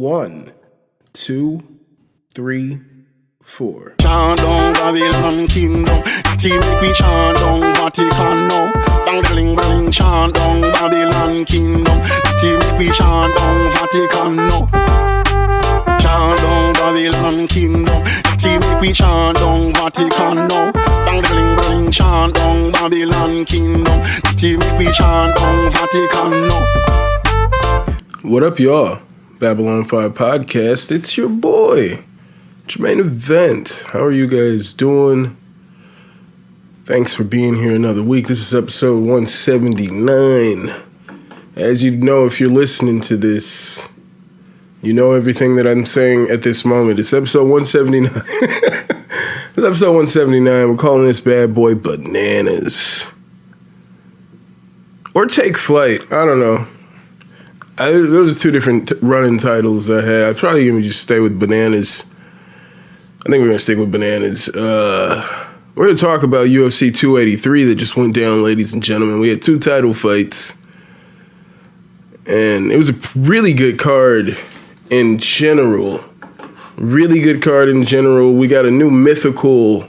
1, 2, 3, 4. Chant down Babylon kingdom, team make we chant down Vatican now. Bang bling bling, chant down Babylon kingdom, team make we chant down Vatican now. Chant down Babylon kingdom, team make we chant down Vatican now. Bang bling bling, chant down Babylon kingdom, team make we chant down Vatican now. What up, y'all? Babylon 5 podcast. It's your boy, Jermaine Event. How are you guys doing? Thanks for being here another week. This is episode 179. As you know, if you're listening to this, you know everything that I'm saying at this moment. It's episode 179. It's episode 179. We're calling this bad boy Bananas. Or Take Flight. I don't know. Those are two different running titles I had. I'm probably going to just stay with Bananas. I think we're going to stick with Bananas. We're going to talk about UFC 283 that just went down, ladies and gentlemen. We had two title fights. And it was a really good card in general. Really good card in general. We got a new mythical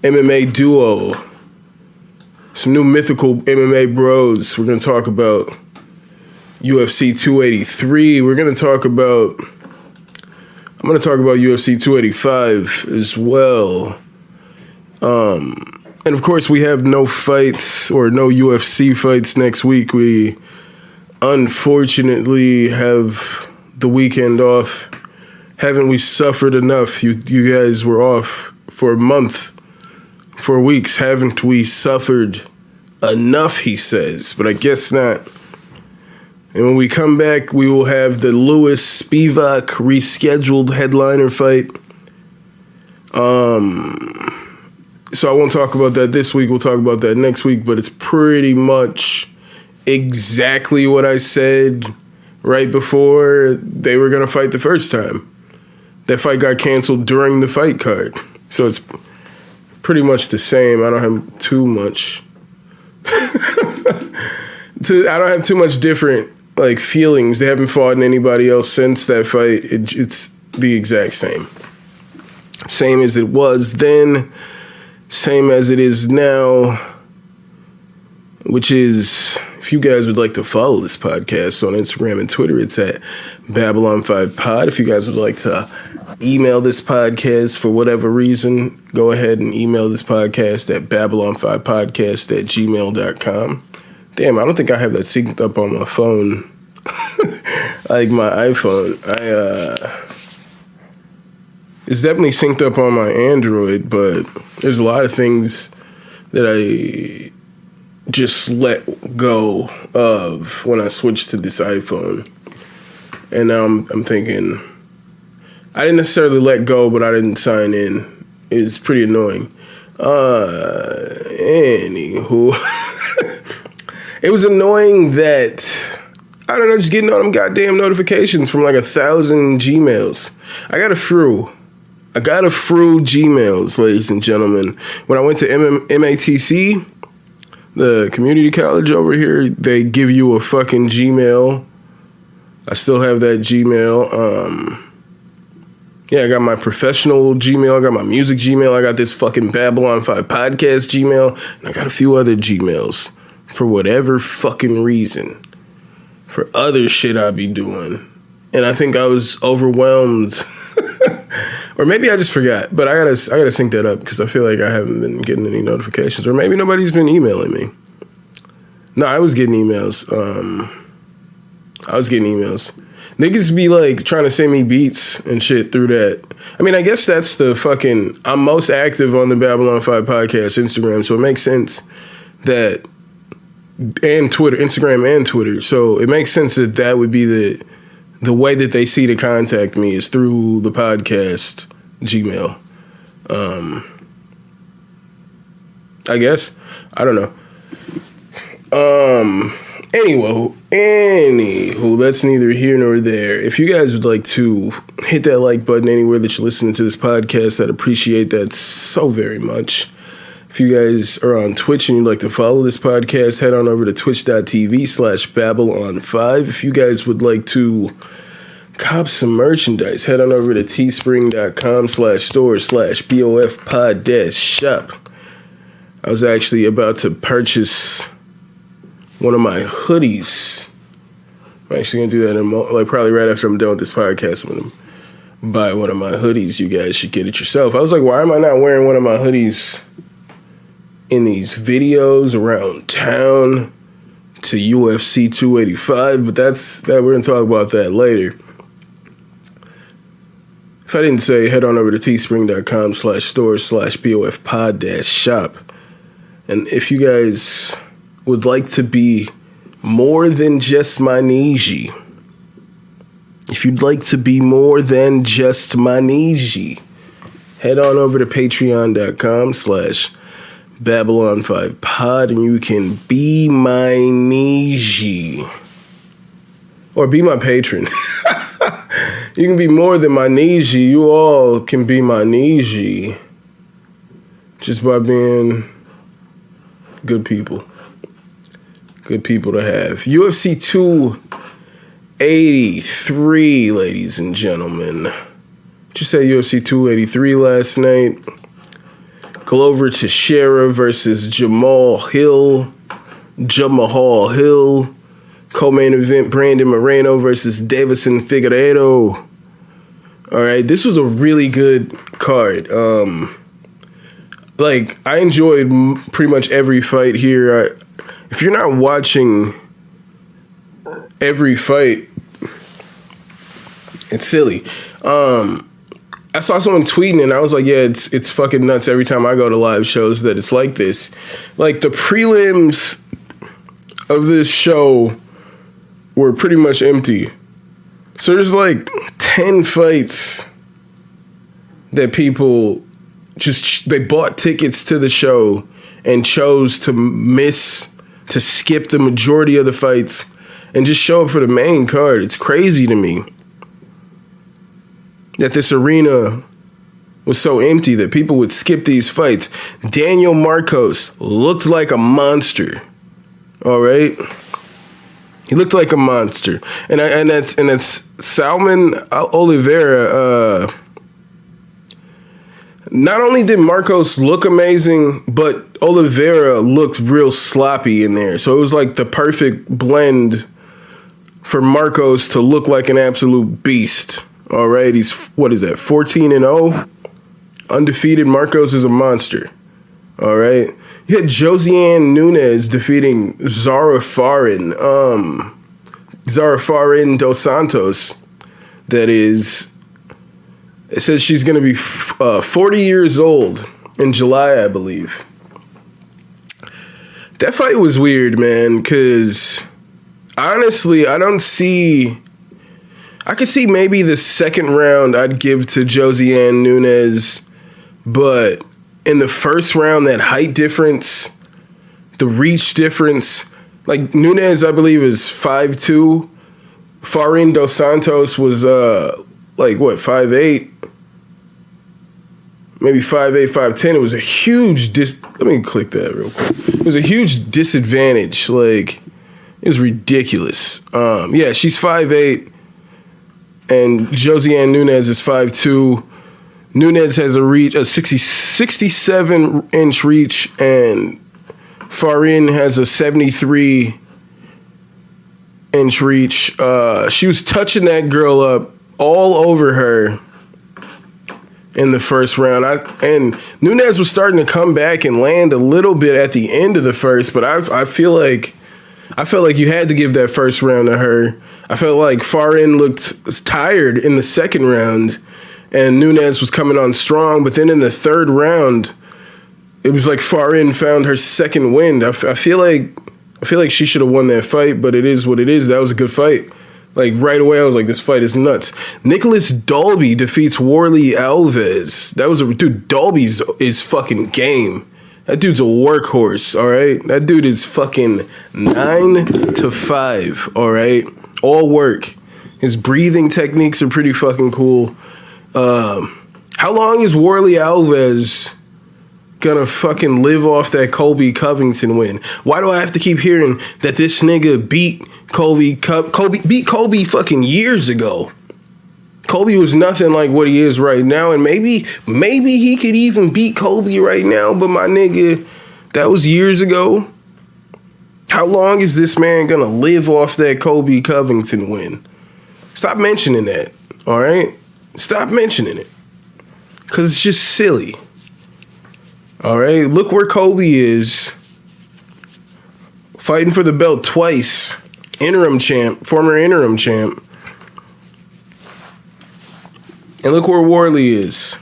MMA duo. Some new mythical MMA bros. We're going to talk about UFC 283. I'm going to talk about UFC 285 as well. And of course, we have no fights or no UFC fights next week. We unfortunately have the weekend off. Haven't we suffered enough? You guys were off for a month, for weeks. Haven't we suffered enough, he says, but I guess not. And when we come back, we will have the Lewis Spivak rescheduled headliner fight. So I won't talk about that this week. We'll talk about that next week. But it's pretty much exactly what I said right before they were going to fight the first time. That fight got canceled during the fight card. So it's pretty much the same. I don't have too much. I don't have too much different feelings. They haven't fought anybody else since that fight. It's the exact same. Same as it was then, same as it is now, which is, if you guys would like to follow this podcast on Instagram and Twitter, it's at Babylon5Pod. If you guys would like to email this podcast for whatever reason, go ahead and email this podcast at Babylon5podcast@gmail.com. Damn, I don't think I have that synced up on my phone. Like my iPhone. It's definitely synced up on my Android, but there's a lot of things that I just let go of when I switched to this iPhone. And now I'm thinking, I didn't necessarily let go, but I didn't sign in. It's pretty annoying. Anywho. It was annoying that, I don't know, just getting all them goddamn notifications from 1,000 Gmails. I got a few Gmails, ladies and gentlemen. When I went to MATC, the community college over here, they give you a fucking Gmail. I still have that Gmail. I got my professional Gmail. I got my music Gmail. I got this fucking Babylon 5 podcast Gmail. And I got a few other Gmails. For whatever fucking reason, for other shit I be doing. And I think I was overwhelmed. Or maybe I just forgot. But I gotta sync that up because I feel like I haven't been getting any notifications. Or maybe nobody's been emailing me. No, I was getting emails. Niggas be trying to send me beats and shit through that. I mean, I guess that's the fucking, I'm most active on the Babylon 5 podcast Instagram. So it makes sense that, and Twitter, Instagram and Twitter. So it makes sense that would be the way that they see to contact me is through the podcast Gmail. I guess. I don't know. Anywho, that's neither here nor there. If you guys would like to hit that like button anywhere that you're listening to this podcast, I'd appreciate that so very much. If you guys are on Twitch and you'd like to follow this podcast, head on over to twitch.tv/Babylon5. If you guys would like to Cop some merchandise. Head on over to teespring.com/store/BOF-pod-shop. I was actually about to purchase one of my hoodies. I'm actually going to do that in probably right after I'm done with this podcast. I'm going to buy one of my hoodies. You guys should get it yourself. I was like, why am I not wearing one of my hoodies in these videos around town to UFC 285? But we're going to talk about that later. If I didn't say, head on over to teespring.com/store/BOF-pod-shop. And if you guys would like to be more than just my Niji, if you'd like to be more than just my Niji, head on over to patreon.com/Babylon5pod and you can be my Niji. Or be my patron. You can be more than my Niji. You all can be my Niji. Just by being good people. Good people to have. UFC 283, ladies and gentlemen. Just say UFC 283 last night. Glover Teixeira versus Jamal Hill. Co-main event, Brandon Moreno versus Davison Figueiredo. All right, this was a really good card. I enjoyed pretty much every fight here. If you're not watching every fight, it's silly. I saw someone tweeting and I was like, yeah, it's fucking nuts every time I go to live shows that it's like this. Like, the prelims of this show were pretty much empty. So there's like 10 fights that people they bought tickets to the show and chose to skip the majority of the fights and just show up for the main card. It's crazy to me that this arena was so empty that people would skip these fights. Daniel Marcos looked like a monster. All right? He looked like a monster. And that's Salman Oliveira. Not only did Marcos look amazing, but Oliveira looked real sloppy in there. So it was like the perfect blend for Marcos to look like an absolute beast. All right, he's, 14-0? Undefeated. Marcos is a monster. All right. You had Josiane Nunes defeating Zara Farin dos Santos. That is, it says she's going to be 40 years old in July, I believe. That fight was weird, man, because honestly, I could see maybe the second round I'd give to Josiane Nunes, but in the first round, that height difference, the reach difference, like Nunes, I believe, is 5'2". Farin dos Santos was 5'8", maybe 5'8", 5'10". It was a huge let me click that real quick. It was a huge disadvantage. Like, it was ridiculous. She's 5'8", and Josiane Nunes is 5'2". Nunes has a 67-inch reach, and Farin has a 73-inch reach. She was touching that girl up all over her in the first round. And Nunes was starting to come back and land a little bit at the end of the first, but I felt like you had to give that first round to her. I felt like Farin looked tired in the second round, and Nunes was coming on strong. But then in the third round, it was like Farin found her second wind. I feel like she should have won that fight, but it is what it is. That was a good fight. Like, right away, I was like, this fight is nuts. Nicholas Dalby defeats Warley Alves. Dude, Dalby is fucking game. That dude's a workhorse, all right? That dude is fucking 9 to 5, all right? All work. His breathing techniques are pretty fucking cool. How long is Warley Alves gonna fucking live off that Colby Covington win? Why do I have to keep hearing that this nigga beat Colby fucking years ago? Kobe was nothing like what he is right now, and maybe he could even beat Kobe right now, but my nigga, that was years ago. How long is this man gonna live off that Kobe Covington win? Stop mentioning that, all right? Stop mentioning it, because it's just silly. All right, look where Kobe is, fighting for the belt twice, former interim champ. And look where Worley is,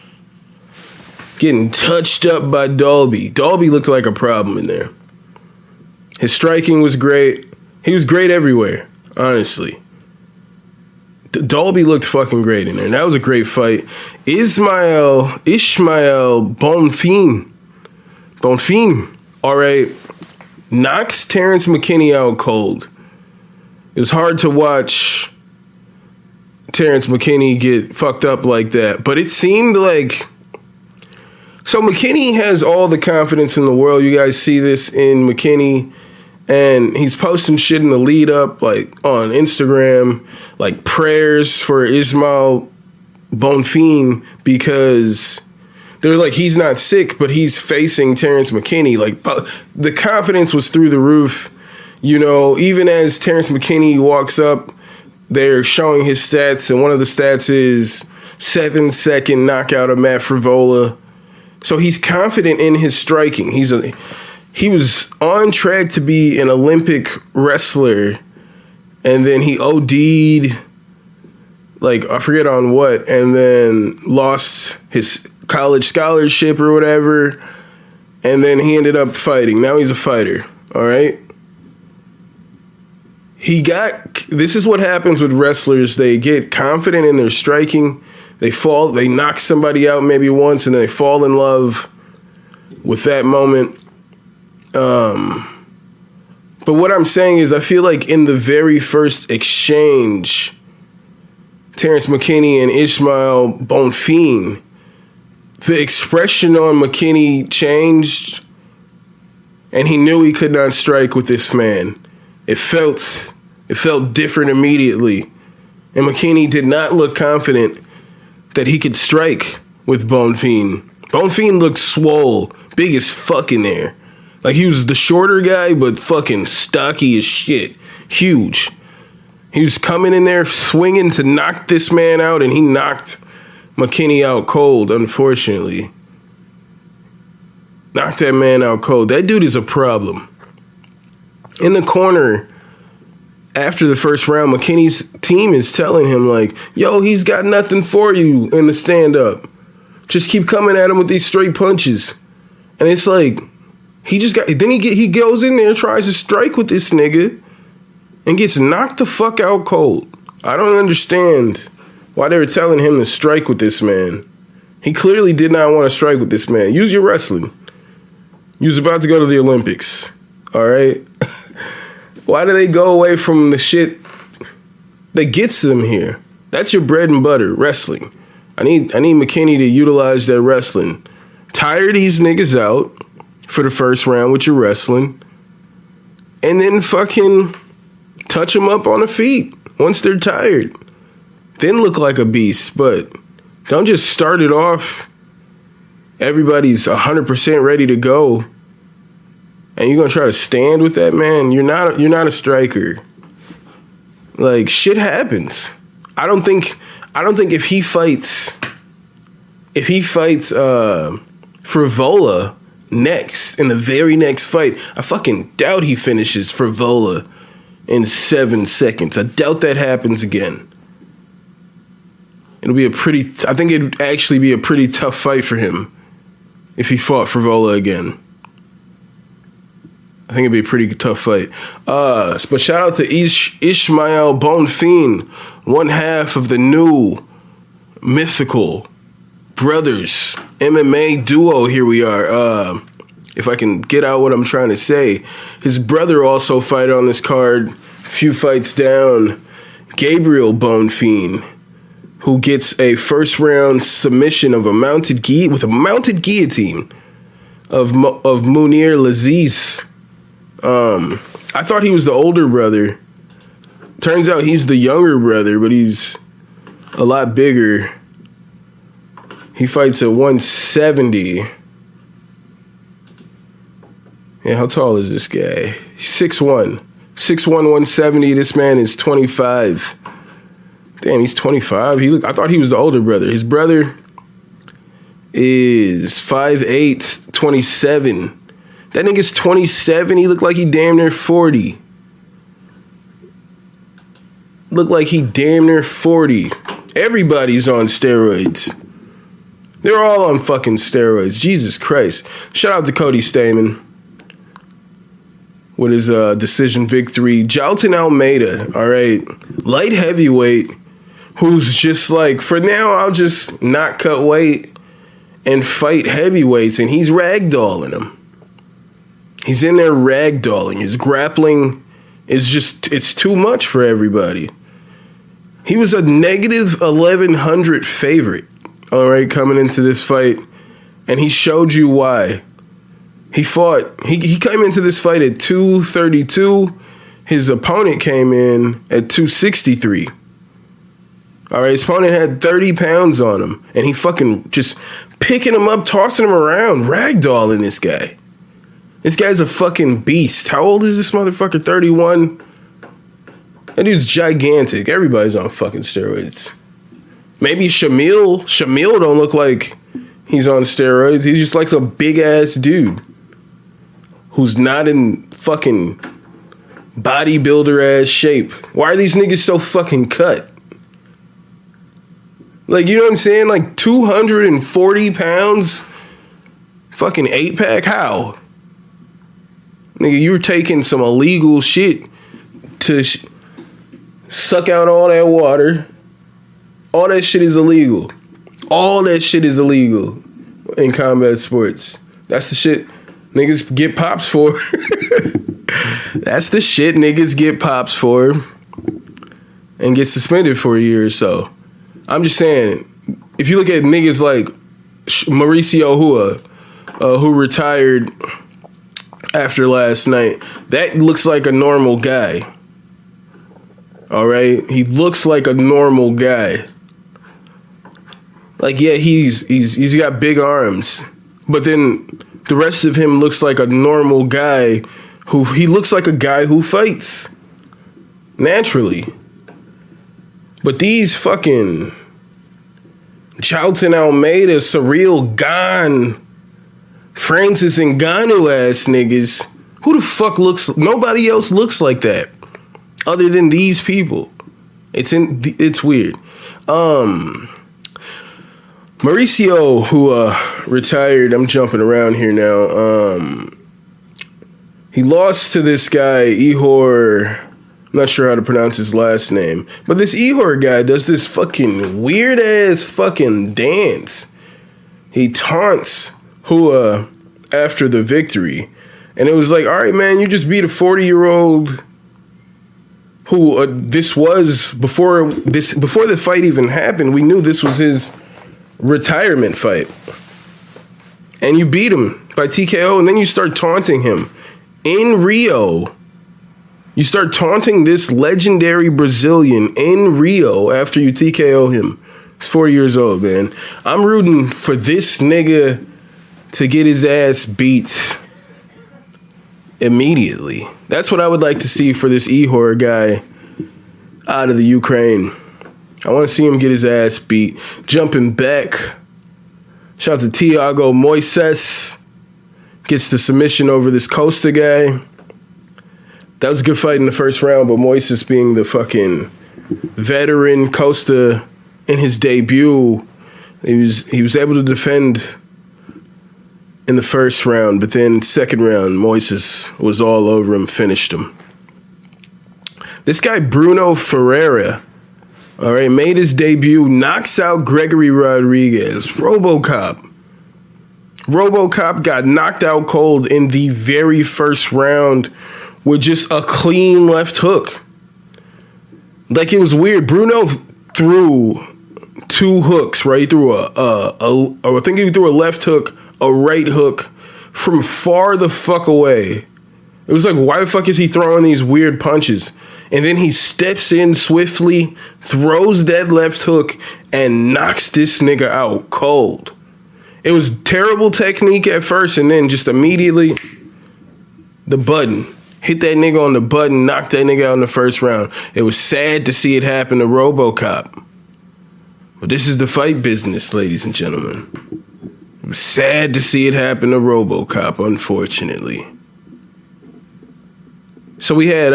getting touched up by Dalby. Dalby looked like a problem in there. His striking was great. He was great everywhere, honestly. Dalby looked fucking great in there. And that was a great fight. Ismael Bonfim, all right, knocks Terrence McKinney out cold. It was hard to watch Terrence McKinney get fucked up like that, but it seemed like... So McKinney has all the confidence in the world. You guys see this in McKinney, and he's posting shit in the lead up, like on Instagram, like prayers for Ismael Bonfim, because they're like, he's not sick, but he's facing Terrence McKinney. Like, the confidence was through the roof. You know, even as Terrence McKinney walks up, they're showing his stats, and one of the stats is 7-second knockout of Matt Frivola. So he's confident in his striking. He was on track to be an Olympic wrestler, and then he OD'd, like, I forget on what, and then lost his college scholarship or whatever, and then he ended up fighting. Now he's a fighter, all right? This is what happens with wrestlers. They get confident in their striking. They knock somebody out maybe once, and then they fall in love with that moment. But what I'm saying is, I feel like in the very first exchange, Terrence McKinney and Ismael Bonfim, the expression on McKinney changed, and he knew he could not strike with this man. It felt different immediately. And McKinney did not look confident that he could strike with Bonfim. Bonfim looked swole, big as fuck in there. Like, he was the shorter guy, but fucking stocky as shit. Huge. He was coming in there swinging to knock this man out, and he knocked McKinney out cold, unfortunately. Knocked that man out cold. That dude is a problem. In the corner, after the first round, McKinney's team is telling him, like, yo, he's got nothing for you in the stand-up. Just keep coming at him with these straight punches. And it's like, he goes in there, tries to strike with this nigga, and gets knocked the fuck out cold. I don't understand why they were telling him to strike with this man. He clearly did not want to strike with this man. Use your wrestling. You was about to go to the Olympics. All right? Why do they go away from the shit that gets them here? That's your bread and butter, wrestling. I need McKinney to utilize that wrestling. Tire these niggas out for the first round with your wrestling, and then fucking touch them up on the feet once they're tired. Then look like a beast, but don't just start it off. Everybody's 100% ready to go, and you're gonna try to stand with that man. You're not a striker. Like, shit happens. I don't think if he fights Frivola next, in the very next fight, I fucking doubt he finishes Frivola in 7 seconds. I doubt that happens again. I think it'd actually be a pretty tough fight for him if he fought Frivola again. I think it'd be a pretty tough fight. But shout out to Ismael Bonfim, one half of the new mythical brothers MMA duo. Here we are. If I can get out what I'm trying to say, his brother also fight on this card, a few fights down, Gabriel Bonfim, who gets a first round submission of a mounted guillotine of Munir Laziz. I thought he was the older brother. Turns out he's the younger brother, but he's a lot bigger. He fights at 170. Yeah, how tall is this guy? He's 6'1". 6'1", 170. This man is 25. Damn, he's 25. I thought he was the older brother. His brother is 5'8", 27. That nigga's 27. He looked like he damn near 40. Looked like he damn near 40. Everybody's on steroids. They're all on fucking steroids. Jesus Christ. Shout out to Cody Stamen with his decision victory. Jalton Almeida, all right, light heavyweight, who's just like, for now, I'll just not cut weight and fight heavyweights, and he's ragdolling them. He's in there ragdolling. His grappling is just, it's too much for everybody. He was a negative 1,100 favorite, all right, coming into this fight, and he showed you why. He came into this fight at 232. His opponent came in at 263. All right, his opponent had 30 pounds on him, and he fucking just picking him up, tossing him around, ragdolling this guy. This guy's a fucking beast. How old is this motherfucker? 31? That dude's gigantic. Everybody's on fucking steroids. Maybe Shamil. Shamil don't look like he's on steroids. He's just like a big-ass dude who's not in fucking bodybuilder-ass shape. Why are these niggas so fucking cut? Like, you know what I'm saying? Like, 240 pounds? Fucking 8-pack? How? Nigga, you were taking some illegal shit to suck out all that water. All that shit is illegal. All that shit is illegal in combat sports. That's the shit niggas get pops for. That's the shit niggas get pops for and get suspended for a year or so. I'm just saying, if you look at niggas like Mauricio Hua, who retired after last night, that looks like a normal guy. All right? He looks like a normal guy. Like, yeah, he's got big arms, but then the rest of him looks like a normal guy he looks like a guy who fights naturally. But these fucking Jalton Almeida, Surreal Gone, Francis Ngannou ass niggas, who the fuck nobody else looks like that other than these people. It's weird. Mauricio, who retired, I'm jumping around here now. He lost to this guy, Ihor. I'm not sure how to pronounce his last name. But this Ihor guy does this fucking weird-ass fucking dance. He taunts Hua after the victory. And it was like, all right, man, you just beat a 40-year-old who this was, before the fight even happened, we knew this was his retirement fight. And you beat him by TKO, and then you start taunting him in Rio. You start taunting this legendary Brazilian in Rio after you TKO him. He's 40 years old, man. I'm rooting for this nigga to get his ass beat immediately. That's what I would like to see for this Ihor guy out of the Ukraine. I want to see him get his ass beat. Jumping back. Shout out to Thiago Moises. Gets the submission over this Costa guy. That was a good fight in the first round, but Moises, being the fucking veteran, Costa in his debut, he was able to defend in the first round, but then second round, Moises was all over him, finished him. This guy, Bruno Ferreira, all right, made his debut, knocks out Gregory Rodriguez. RoboCop got knocked out cold in the very first round with just a clean left hook. Like, it was weird. Bruno threw two hooks, right? He threw I think he threw a left hook, a right hook from far the fuck away. It It was like, why the fuck is he throwing these weird punches? And then he steps in swiftly, throws that left hook, and knocks this nigga out cold. It was terrible technique at first, and then just immediately, the button. Hit that nigga on the button, knocked that nigga out in the first round. It was sad to see it happen to RoboCop. But this is the fight business, ladies and gentlemen. It was sad to see it happen to RoboCop, unfortunately. So we had,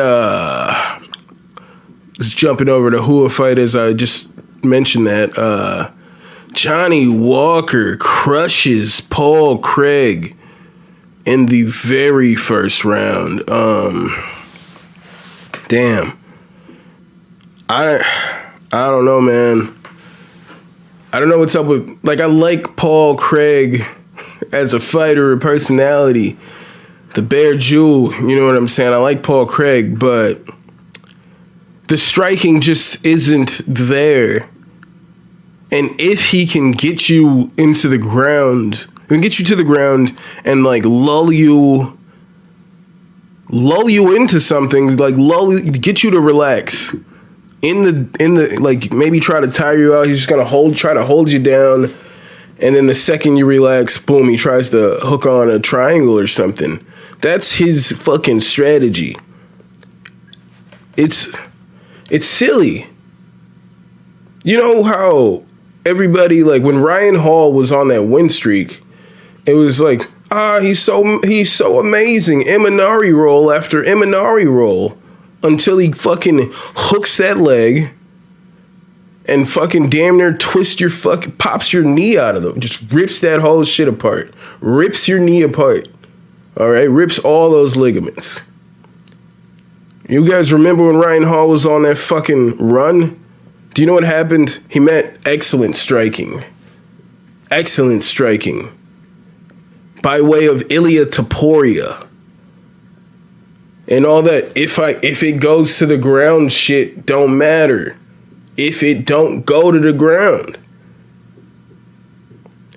just jumping over to Hua fight, as I just mentioned that, Johnny Walker crushes Paul Craig in the very first round. Damn. I don't know, man. I don't know what's up with, like, I like Paul Craig as a fighter, a personality, the Bear Jewel, you know what I'm saying? I like Paul Craig, but the striking just isn't there. And if he can get you into the ground, and like lull you into something, like get you to relax. In the like, maybe try to tire you out. He's just gonna try to hold you down, and then the second you relax, boom, he tries to hook on a triangle or something. That's his fucking strategy. It's silly. You know how everybody, like, when Ryan Hall was on that win streak, it was like, he's so amazing. Imanari roll after Imanari roll, until he fucking hooks that leg and fucking damn near pops your knee out of them. Just rips that whole shit apart. Rips your knee apart. All right? Rips all those ligaments. You guys remember when Ryan Hall was on that fucking run? Do you know what happened? He met excellent striking. Excellent striking. By way of Ilia Taporia. And all that, if it goes to the ground shit don't matter. If it don't go to the ground.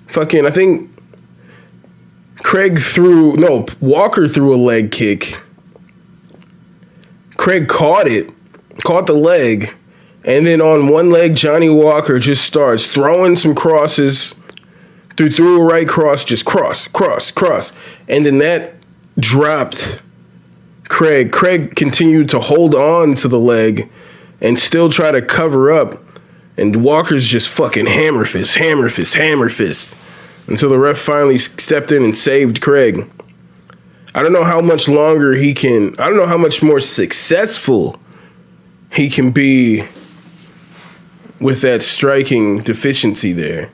Fucking, I think Walker threw a leg kick. Craig caught the leg, and then on one leg, Johnny Walker just starts throwing some crosses, threw a right cross, just cross, and then that dropped Craig. Craig continued to hold on to the leg and still try to cover up, and Walker's just fucking hammer fist, until the ref finally stepped in and saved Craig. I don't know how much longer I don't know how much more successful he can be with that striking deficiency there.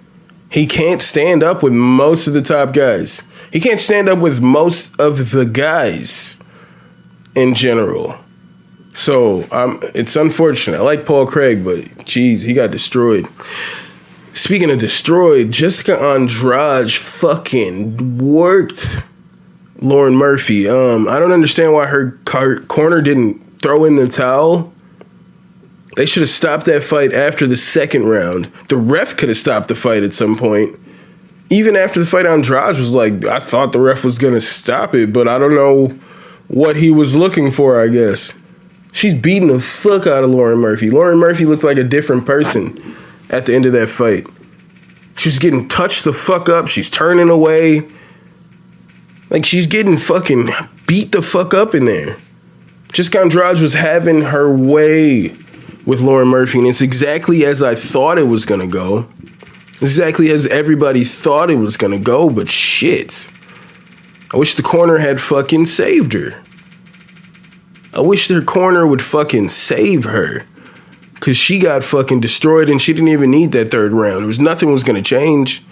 He can't stand up with most of the top guys. He can't stand up with most of the guys in general. So it's unfortunate. I like Paul Craig, but geez, he got destroyed. Speaking of destroyed, Jessica Andrade fucking worked Lauren Murphy. I don't understand why her corner didn't throw in the towel. They should have stopped that fight after the second round. The ref could have stopped the fight at some point. Even after the fight, Andrade was like, I thought the ref was going to stop it, but I don't know what he was looking for, I guess. She's beating the fuck out of Lauren Murphy. Lauren Murphy looked like a different person at the end of that fight. She's getting touched the fuck up. She's turning away. Like, she's getting fucking beat the fuck up in there. Jessica Andrade was having her way with Lauren Murphy, and it's exactly as I thought it was going to go. Exactly as everybody thought it was going to go, but shit. I wish the corner had fucking saved her. I wish their corner would fucking save her. Because she got fucking destroyed, and she didn't even need that third round. There was nothing was going to change,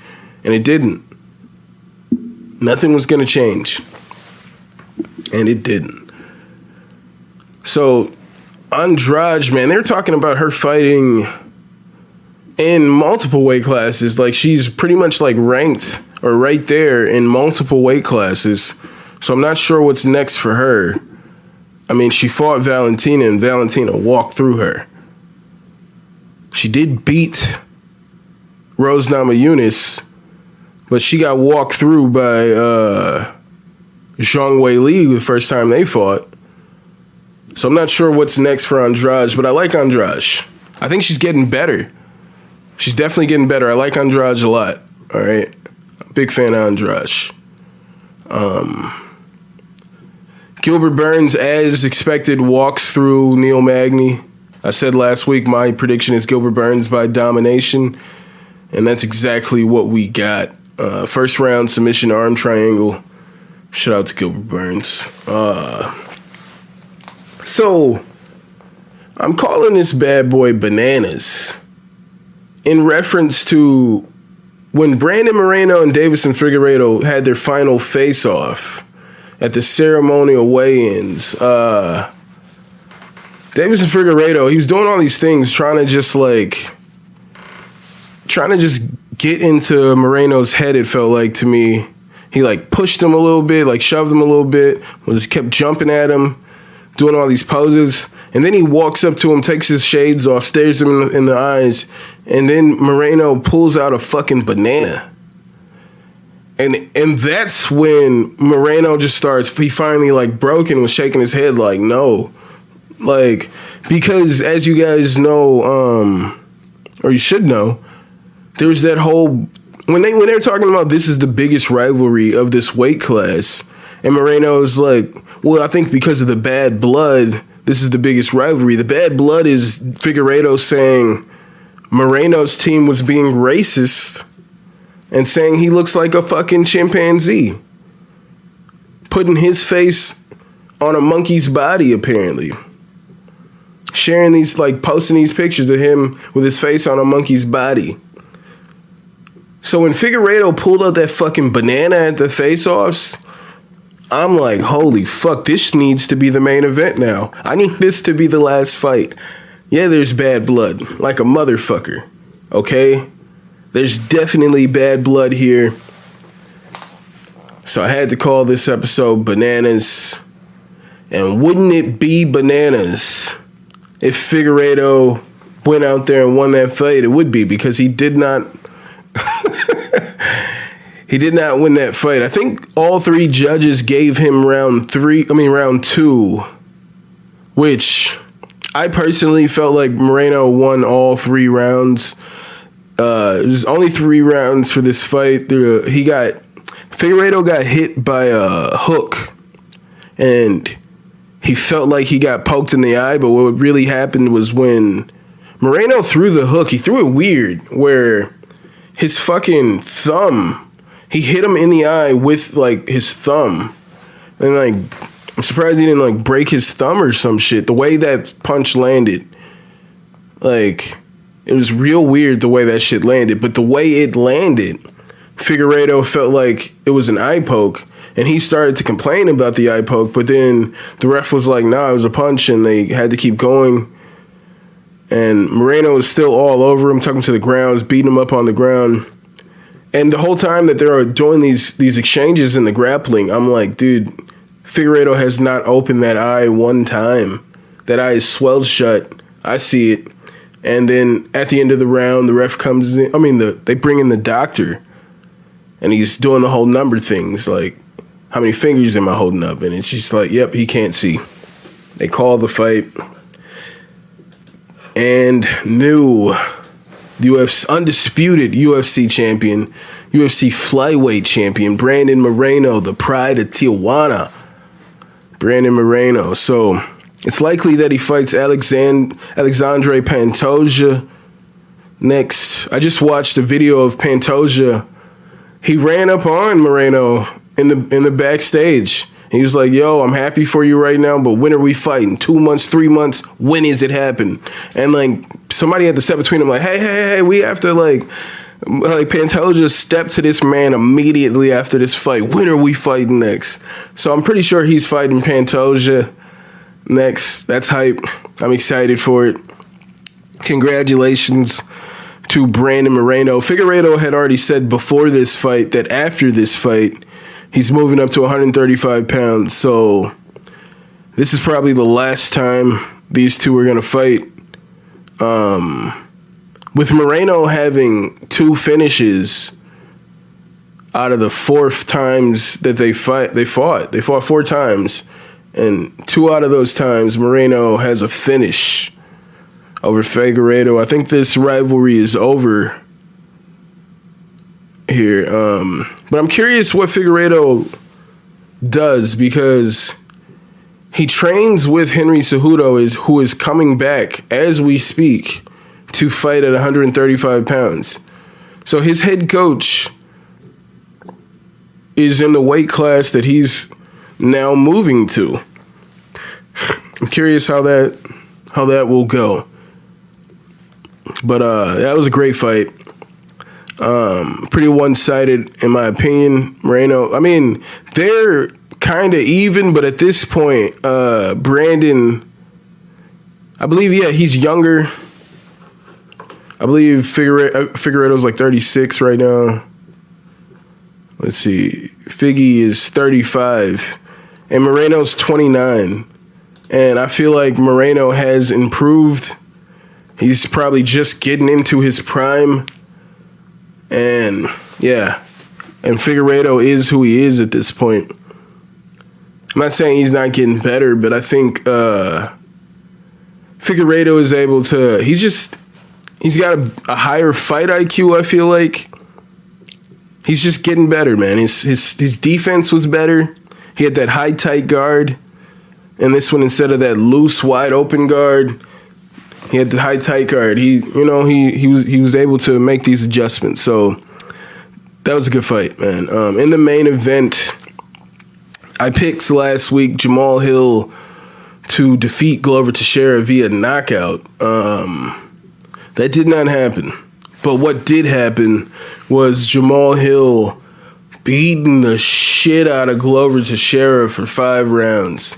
and it didn't. Nothing was going to change. And it didn't. So, Andrade, man, they're talking about her fighting in multiple weight classes. Like, she's pretty much like ranked or right there in multiple weight classes. So I'm not sure what's next for her. I mean, she fought Valentina, and Valentina walked through her. She did beat Rose Namajunas, but she got walked through by Zhang Wei Li the first time they fought. So I'm not sure what's next for Andrade, but I like Andrade. I think she's getting better. She's definitely getting better. I like Andrade a lot. All right. Big fan of Andrade. Gilbert Burns, as expected, walks through Neil Magny. I said last week my prediction is Gilbert Burns by domination, and that's exactly what we got. First round submission arm triangle. Shout out to Gilbert Burns. So, I'm calling this bad boy bananas in reference to when Brandon Moreno and Davison Figueiredo had their final face-off at the ceremonial weigh-ins. Davison Figueiredo, he was doing all these things trying to just get into Moreno's head, it felt like to me. He pushed him a little bit, shoved him a little bit, just kept jumping at him, doing all these poses. And then he walks up to him, takes his shades off, stares him in the eyes, and then Moreno pulls out a fucking banana. And that's when Moreno just starts, he finally broke and was shaking his head no. Because as you guys know, or you should know, there's that whole, when they're talking about this is the biggest rivalry of this weight class, and Moreno's well, I think because of the bad blood, this is the biggest rivalry. The bad blood is Figueiredo saying Moreno's team was being racist and saying he looks like a fucking chimpanzee. Putting his face on a monkey's body, apparently. Sharing these, posting these pictures of him with his face on a monkey's body. So when Figueiredo pulled out that fucking banana at the face-offs, I'm like, holy fuck, this needs to be the main event now. I need this to be the last fight. Yeah, there's bad blood, like a motherfucker, okay? There's definitely bad blood here. So I had to call this episode Bananas. And wouldn't it be bananas if Figueiredo went out there and won that fight? It would be, because he did not... He did not win that fight. I think all three judges gave him round two, which I personally felt like Moreno won all 3 rounds. There's only 3 rounds for this fight. Figueiredo got hit by a hook, and he felt like he got poked in the eye, but what really happened was when Moreno threw the hook, he threw it weird, where his fucking thumb, he hit him in the eye with his thumb, and I'm surprised he didn't break his thumb or some shit. The way that punch landed, it was real weird the way that shit landed. But the way it landed, Figueiredo felt like it was an eye poke, and he started to complain about the eye poke. But then the ref was like, "Nah, it was a punch," and they had to keep going. And Moreno was still all over him, took him to the ground, beating him up on the ground. And the whole time that they're doing these exchanges in the grappling, I'm like, dude, Figueiredo has not opened that eye one time. That eye is swelled shut. I see it. And then at the end of the round, the ref comes in. They bring in the doctor, and he's doing the whole number things, how many fingers am I holding up? And it's just yep, he can't see. They call the fight. And new undisputed UFC champion, UFC flyweight champion, Brandon Moreno, the pride of Tijuana. Brandon Moreno. So it's likely that he fights Alexandre Pantoja next. I just watched a video of Pantoja. He ran up on Moreno in the backstage. He was like, "Yo, I'm happy for you right now, but when are we fighting? 2 months, 3 months? When is it happen?" And somebody had to step between them, hey, we have to Pantoja stepped to this man immediately after this fight. When are we fighting next? So I'm pretty sure he's fighting Pantoja next. That's hype. I'm excited for it. Congratulations to Brandon Moreno. Figueiredo had already said before this fight that after this fight, he's moving up to 135 pounds. So this is probably the last time these two are going to fight. With Moreno having 2 finishes, out of the fourth times that they fought 4 times, and 2 out of those times Moreno has a finish over Figueiredo. I think this rivalry is over here, but I'm curious what Figueiredo does, because he trains with Henry Cejudo, who is coming back as we speak to fight at 135 pounds. So his head coach is in the weight class that he's now moving to. I'm curious how that will go. But that was a great fight. Pretty one-sided in my opinion. Moreno, I mean, they're kind of even, but at this point, Brandon, I believe, he's younger. I believe Figueiredo's like 36 right now. Let's see. Figgy is 35. And Moreno's 29. And I feel like Moreno has improved. He's probably just getting into his prime. And, And Figueiredo is who he is at this point. I'm not saying he's not getting better, but I think Figueiredo is able to... He's got a higher fight IQ, I feel like. He's just getting better, man. His defense was better. He had that high, tight guard. And this one, instead of that loose, wide open guard, he had the high, tight guard. He was able to make these adjustments. So that was a good fight, man. In the main event, I picked last week Jamal Hill to defeat Glover Teixeira via knockout. That did not happen. But what did happen was Jamal Hill beating the shit out of Glover Teixeira for 5 rounds.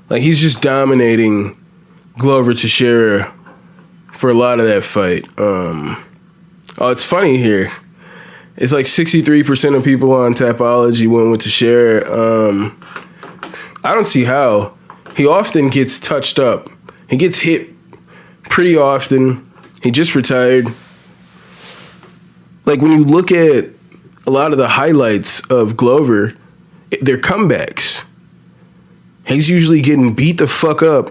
Like, he's just dominating Glover Teixeira for a lot of that fight. It's funny here. It's like 63% of people on Tapology went with Teixeira. I don't see how. He often gets touched up. He gets hit pretty often. He just retired. Like, when you look at a lot of the highlights of Glover, they're comebacks. He's usually getting beat the fuck up,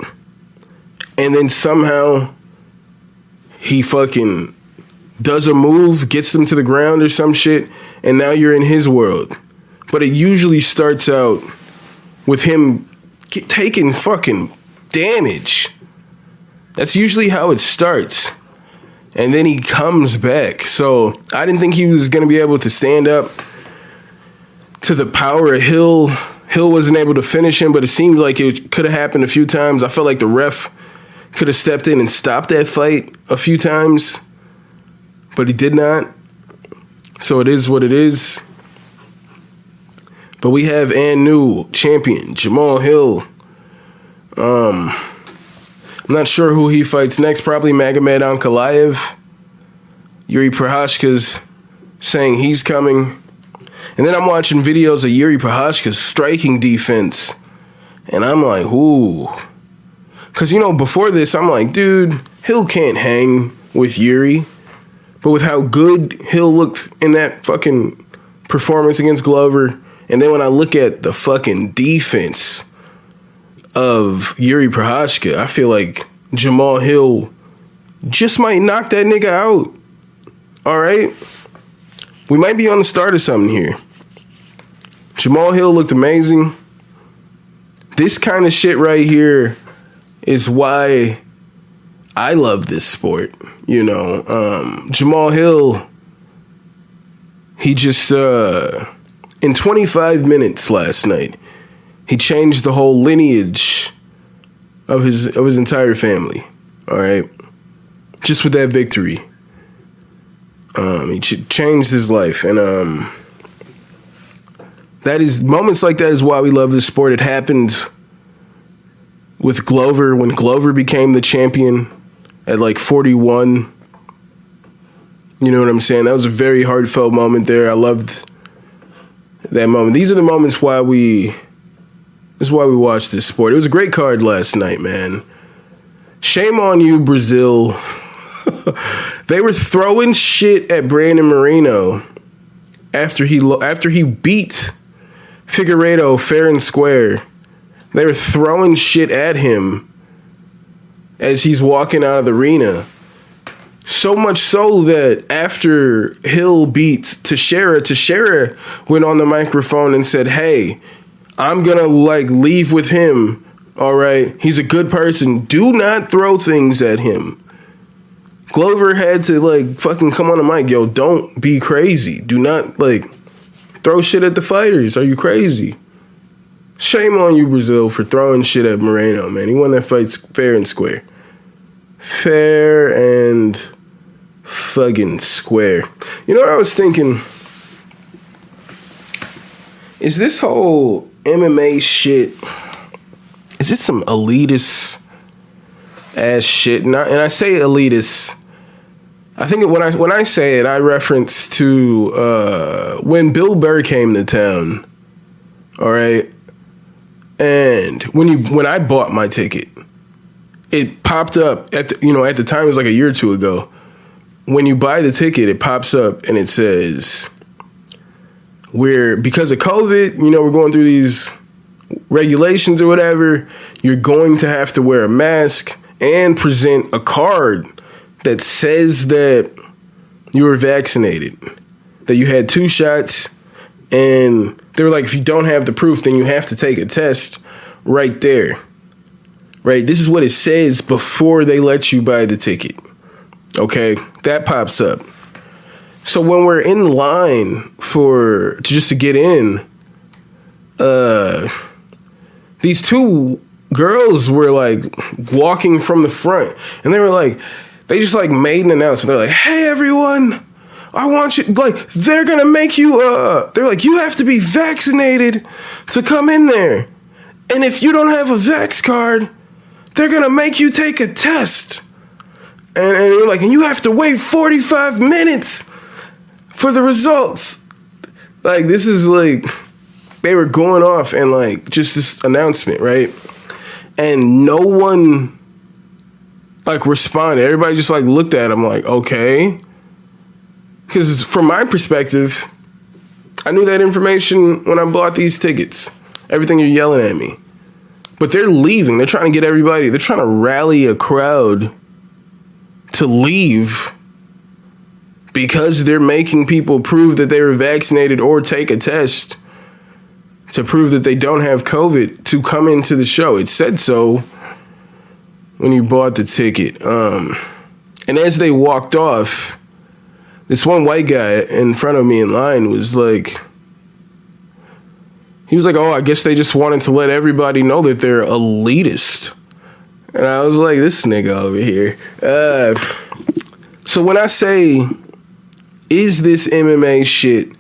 and then somehow he fucking does a move, gets them to the ground or some shit, and now you're in his world. But it usually starts out with him taking fucking damage. That's usually how it starts. And then he comes back. So I didn't think he was going to be able to stand up to the power of Hill. Hill wasn't able to finish him, but it seemed like it could have happened a few times. I felt like the ref could have stepped in and stopped that fight a few times, but he did not. So it is what it is. But we have and new champion, Jamal Hill. I'm not sure who he fights next. Probably Magomed Ankalaev. Yuri Prochazka's saying he's coming. And then I'm watching videos of Yuri Prochazka's striking defense. And I'm like, ooh. Because, before this, I'm like, dude, Hill can't hang with Yuri. But with how good Hill looked in that fucking performance against Glover, and then when I look at the fucking defense of Yuri Prochazka, I feel like Jamal Hill just might knock that nigga out. All right? We might be on the start of something here. Jamal Hill looked amazing. This kind of shit right here is why I love this sport. Jamal Hill, he just, in 25 minutes last night, he changed the whole lineage of his entire family. All right, just with that victory, he changed his life, and moments like that is why we love this sport. It happened with Glover when Glover became the champion at like 41. You know what I'm saying? That was a very heartfelt moment there. I loved that moment. These are the moments this is why we watch this sport. It was a great card last night, man. Shame on you, Brazil. They were throwing shit at Brandon Moreno after he beat Figueiredo fair and square. They were throwing shit at him as he's walking out of the arena. So much so that after Hill beat Teixeira went on the microphone and said, "Hey, I'm gonna leave with him. All right, he's a good person. Do not throw things at him." Glover had to fucking come on the mic, yo, don't be crazy. Do not throw shit at the fighters. Are you crazy? Shame on you, Brazil, for throwing shit at Moreno, man. He won that fight fair and square. Fair and fucking square. You know what I was thinking? Is this whole MMA shit, is this some elitist ass shit? And I say elitist, I think when I say it, I reference to when Bill Burr came to town. All right, and when I bought my ticket, it popped up at the time, it was like a year or two ago. When you buy the ticket, it pops up and it says, because of COVID, we're going through these regulations or whatever, you're going to have to wear a mask and present a card that says that you were vaccinated, that you had 2 shots, and they were like, if you don't have the proof, then you have to take a test right there. Right? This is what it says before they let you buy the ticket. Okay? That pops up. So when we're in line to get in, these 2 girls were walking from the front, and they were they just made an announcement. They're like, "Hey everyone, I want you, they're gonna make you, they're like, you have to be vaccinated to come in there. And if you don't have a vax card, they're gonna make you take a test. And they're like, and you have to wait 45 minutes for the results." This is they were going off and just this announcement, right? And no one responded. Everybody just looked at him okay. Because from my perspective, I knew that information when I bought these tickets. Everything you're yelling at me. But they're leaving. They're trying to get everybody. They're trying to rally a crowd to leave because they're making people prove that they were vaccinated or take a test to prove that they don't have COVID to come into the show. It said so when you bought the ticket. And as they walked off, this one white guy in front of me in line was he was "Oh, I guess they just wanted to let everybody know that they're elitist." And I was like, this nigga over here. So when I say, is this MMA shit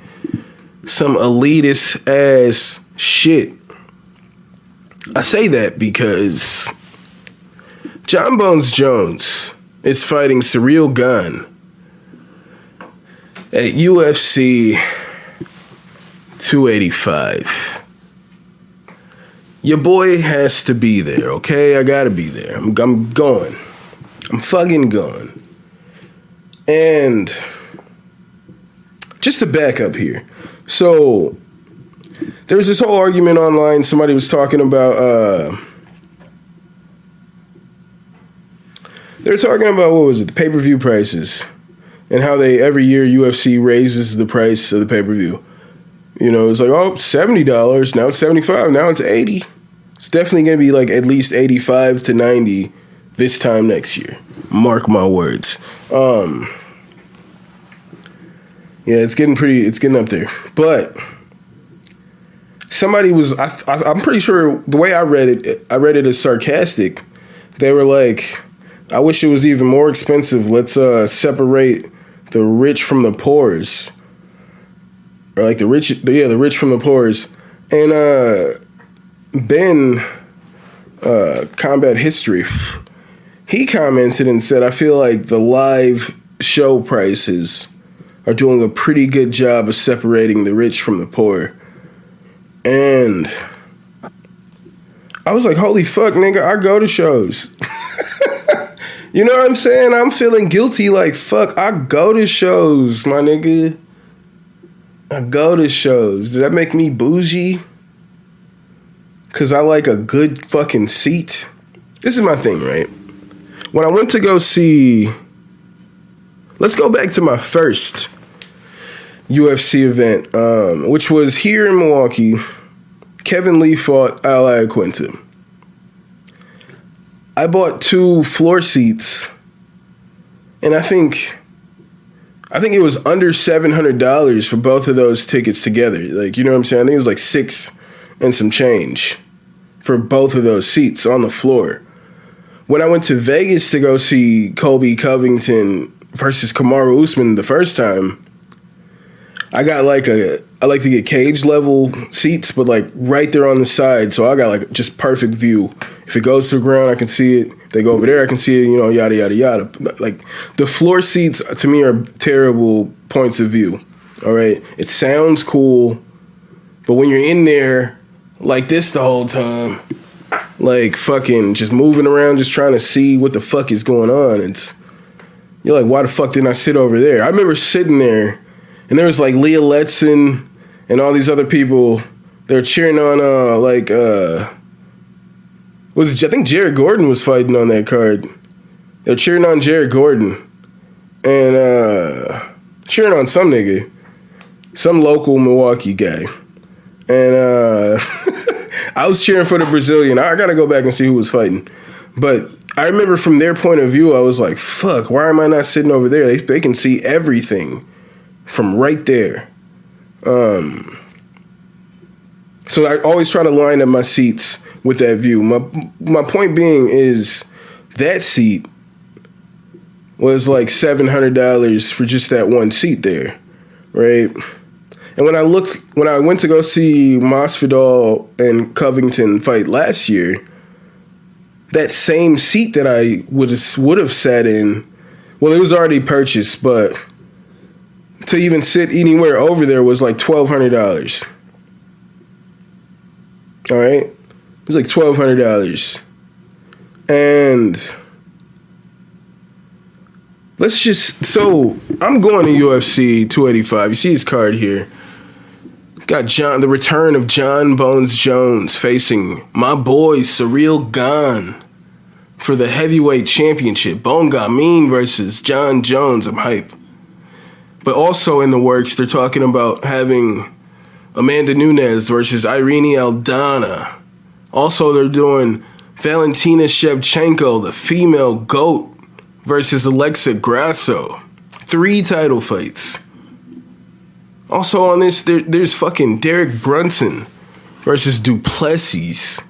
some elitist ass shit, I say that because John Bones Jones is fighting Ciryl Gane at UFC 285. Your boy has to be there, okay? I gotta be there. I'm going. I'm fucking going. And just to back up here. So, there was this whole argument online. Somebody was talking about, they were talking about, what was it, the pay-per-view prices. And how every year UFC raises the price of the pay-per-view. It's $70, now it's $75, now it's $80. It's definitely going to be at least $85 to $90 this time next year. Mark my words. Yeah, it's getting up there. But somebody was, I'm pretty sure the way I read it as sarcastic. They were like, I wish it was even more expensive. Let's separate the rich from the poors. Or the rich from the poors. And Ben, Combat History, he commented and said, I feel like the live show prices are doing a pretty good job of separating the rich from the poor. And I was like, holy fuck, nigga, I go to shows. You know what I'm saying? I'm feeling guilty fuck, I go to shows, my nigga. I go to shows. Does that make me bougie? Because I like a good fucking seat. This is my thing, right? When I went to go see... Let's go back to my first UFC event, which was here in Milwaukee. Kevin Lee fought Al Iaquinta. I bought 2 floor seats, and I think it was under $700 for both of those tickets together. Like, you know what I'm saying? I think it was like $6 and some change for both of those seats on the floor. When I went to Vegas to go see Colby Covington versus Kamaru Usman the first time, I like to get cage level seats, but like right there on the side. So I got like just perfect view. If it goes to the ground, I can see it. If they go over there, I can see it, you know, yada, yada, yada. Like the floor seats to me are terrible points of view. All right. It sounds cool, but when you're in there like this the whole time, like fucking just moving around, just trying to see what the fuck is going on, you're like, why the fuck didn't I sit over there? I remember sitting there, and there was like Leah Letson and all these other people. They're cheering on I think Jared Gordon was fighting on that card. They're cheering on Jared Gordon and cheering on some nigga, some local Milwaukee guy. And I was cheering for the Brazilian. I gotta go back and see who was fighting. But I remember from their point of view, I was like, fuck, why am I not sitting over there? They can see everything from right there. So I always try to line up my seats with that view. My point being is that seat was like $700 for just that one seat there, right? And when I went to go see Masvidal and Covington fight last year, that same seat that I would have sat in, well, it was already purchased, but to even sit anywhere over there was like $1,200. All right? It was like $1,200. And so I'm going to UFC 285. You see his card here. Got the return of John Bones Jones facing my boy Ciryl Gane for the heavyweight championship. Bone Gamin versus John Jones. I'm hype. But also in the works, they're talking about having Amanda Nunes versus Irene Aldana. Also, they're doing Valentina Shevchenko, the female GOAT, versus Alexa Grasso. 3 title fights. Also on this, there's fucking Derek Brunson versus Duplessis.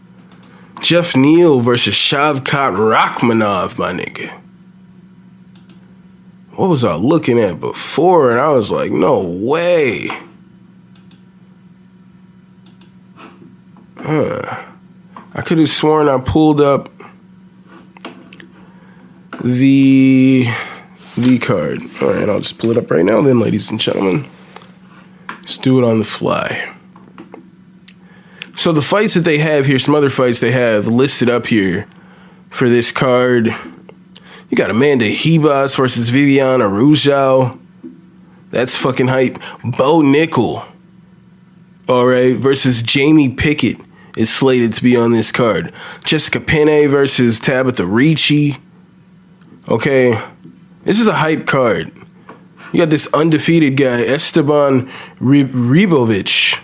Jeff Neal versus Shavkat Rakhmonov, my nigga. What was I looking at before? And I was like, no way. I could have sworn I pulled up the card. All right, I'll just pull it up right now then, ladies and gentlemen. Let's do it on the fly. So the fights that they have here, some other fights they have listed up here for this card. You got Amanda Ribas versus Viviana Rujao. That's fucking hype. Bo Nickel, all right, versus Jamie Pickett is slated to be on this card. Jessica Penne versus Tabitha Ricci. Okay, this is a hype card. You got this undefeated guy, Esteban Ribovic,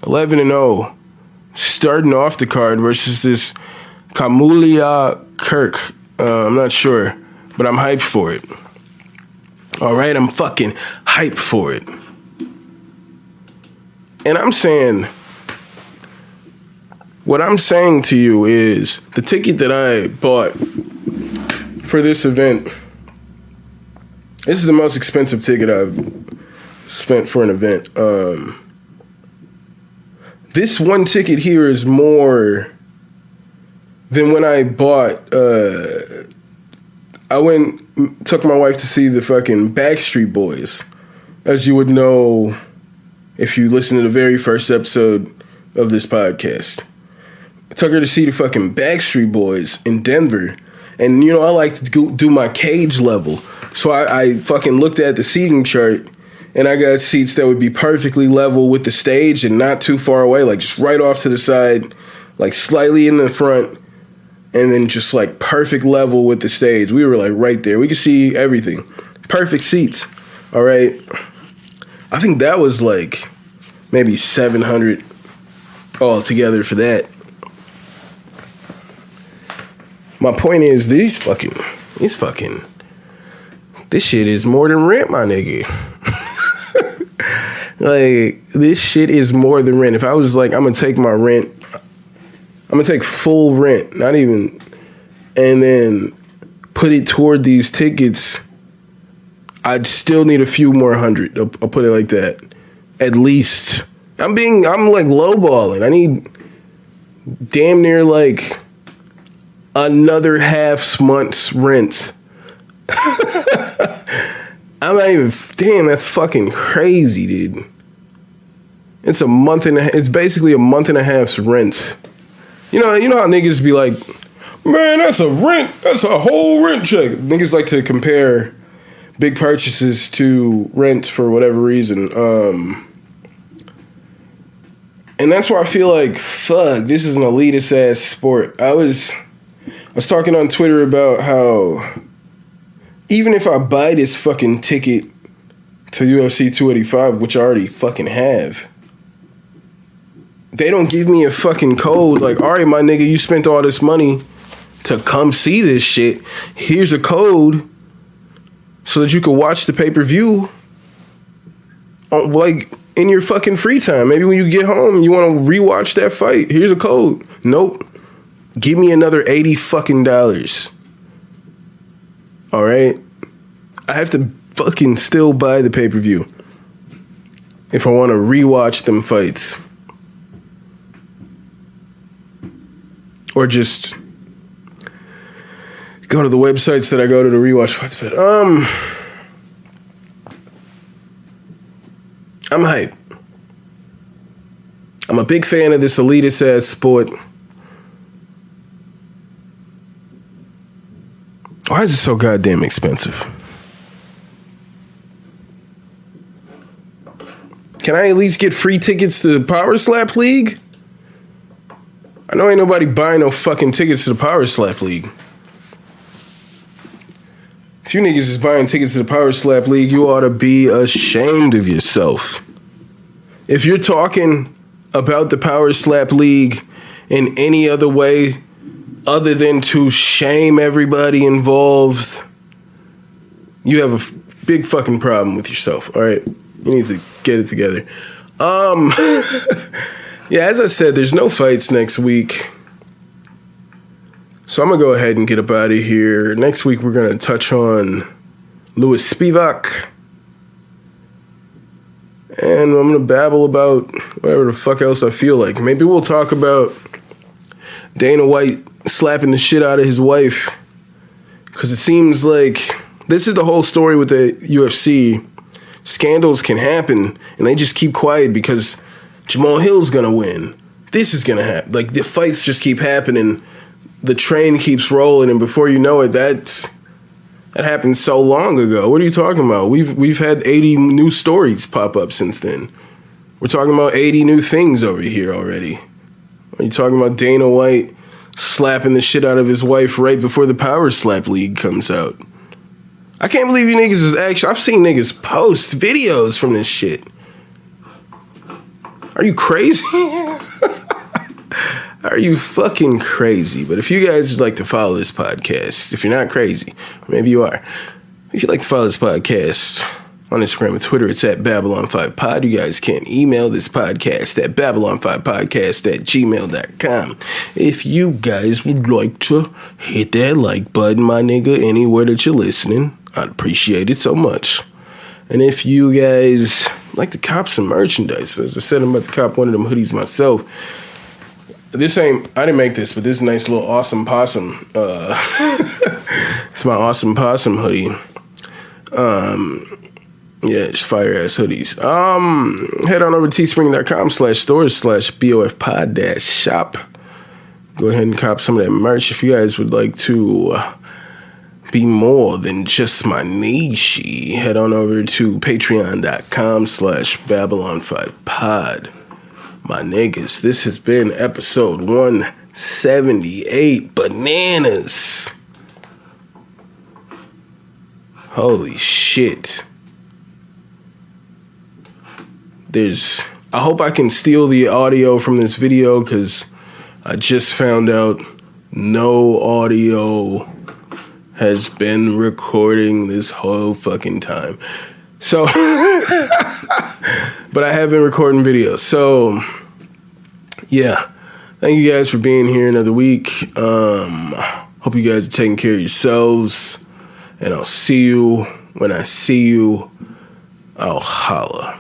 11-0, starting off the card versus this Kamulia Kirk. I'm not sure, but I'm hyped for it. All right, I'm fucking hyped for it. And I'm saying, what I'm saying to you is the ticket that I bought for this event, this is the most expensive ticket I've spent for an event. This one ticket here is more than when I bought. I took my wife to see the fucking Backstreet Boys, as you would know if you listen to the very first episode of this podcast. I took her to see the fucking Backstreet Boys in Denver, and you know I like to do my cage level. So I fucking looked at the seating chart, And I got seats that would be perfectly level with the stage and not too far away, like just right off to the side, like slightly in the front, and then just like perfect level with the stage. We were like right there. We could see everything. Perfect seats. All right. I think that was like maybe $700 altogether for that. My point is this shit is more than rent, my nigga. Like, this shit is more than rent. If I was like, I'm gonna take my rent, I'm gonna take full rent, not even, and then put it toward these tickets, I'd still need a few more hundred. I'll put it like that. At least. I'm like lowballing. I need damn near like another half month's rent. I'm not even, damn, that's fucking crazy, dude. It's it's basically a month and a half's rent. You know how niggas be like, man, that's a whole rent check. Niggas like to compare big purchases to rent for whatever reason. And that's why I feel like, fuck, this is an elitist ass sport. I was talking on Twitter about how even if I buy this fucking ticket to UFC 285, which I already fucking have, they don't give me a fucking code like, all right, my nigga, you spent all this money to come see this shit. Here's a code so that you can watch the pay-per-view like in your fucking free time. Maybe when you get home and you want to rewatch that fight, here's a code. Nope. Give me another $80 fucking dollars. All right? I have to fucking still buy the pay-per-view if I want to rewatch them fights. Or just go to the websites that I go to rewatch fights. But I'm hype. I'm a big fan of this elitist ass sport. Why is it so goddamn expensive? Can I at least get free tickets to the Power Slap League? I know ain't nobody buying no fucking tickets to the Power Slap League. If you niggas is buying tickets to the Power Slap League, you ought to be ashamed of yourself. If you're talking about the Power Slap League in any other way other than to shame everybody involved, you have a big fucking problem with yourself, all right? You need to get it together. Yeah, as I said, there's no fights next week. So I'm going to go ahead and get up out of here. Next week, we're going to touch on Louis Spivak. And I'm going to babble about whatever the fuck else I feel like. Maybe we'll talk about Dana White slapping the shit out of his wife. Because it seems like this is the whole story with the UFC. Scandals can happen, and they just keep quiet because Jamal Hill's going to win. This is going to happen. Like, the fights just keep happening. The train keeps rolling, and before you know it, that happened so long ago. What are you talking about? We've had 80 new stories pop up since then. We're talking about 80 new things over here already. Are you talking about Dana White slapping the shit out of his wife right before the Power Slap League comes out? I can't believe you niggas is actually... I've seen niggas post videos from this shit. Are you crazy? Are you fucking crazy? But if you guys would like to follow this podcast, if you're not crazy, maybe you are. If you'd like to follow this podcast on Instagram and Twitter, it's at Babylon5Pod. You guys can email this podcast at Babylon5Podcast@gmail.com. If you guys would like to hit that like button, my nigga, anywhere that you're listening, I'd appreciate it so much. And if you guys like to cop some merchandise, as I said, I'm about to cop one of them hoodies myself. I didn't make this, but this nice little Awesome Possum. It's my Awesome Possum hoodie. Yeah, just fire ass hoodies. Head on over to teespring.com/stores/BOFpod-shop. Go ahead and cop some of that merch if you guys would like to be more than just my niche, head on over to patreon.com/Babylon5pod. My niggas, this has been episode 178. Bananas. Holy shit. I hope I can steal the audio from this video, because I just found out no audio has been recording this whole fucking time. So, but I have been recording videos. So, yeah. Thank you guys for being here another week. Hope you guys are taking care of yourselves. And I'll see you when I see you. I'll holla.